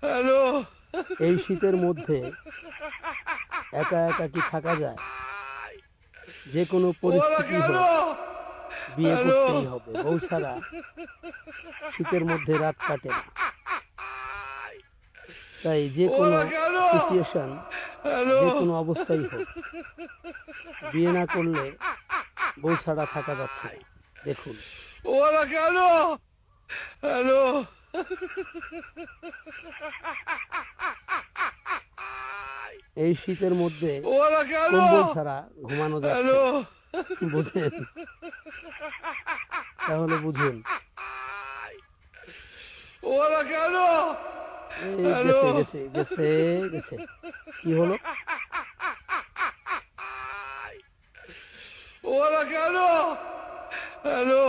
Hello. এই শীতের মধ্যে একা একা কি থাকা যায়? যে কোনো ওরা পরিস্থিতি কেন? হোক, বিয়ে হ্যালো। করতেই হবে। বউ ছাড়া শীতের মধ্যে রাত কাটে না। তাই যে কোনো ওরা কেন? Situation, hello. যে কোনো অবস্থাই হোক, বিয়ে না করলে বউ ছাড়া থাকা যাচ্ছে না। দেখুন, ওরা কেন? হ্যালো। এই শীতের মধ্যে ওরা কেন? কম্বল ছাড়া ঘুমানো যাচ্ছে হ্যালো। না। বুঝেন? তাহলে বুঝুন। ওরা কেন? এই হ্যালো। গেছে গেছে গেছে গেছে। কি হলো? ওরা কেন? হ্যালো।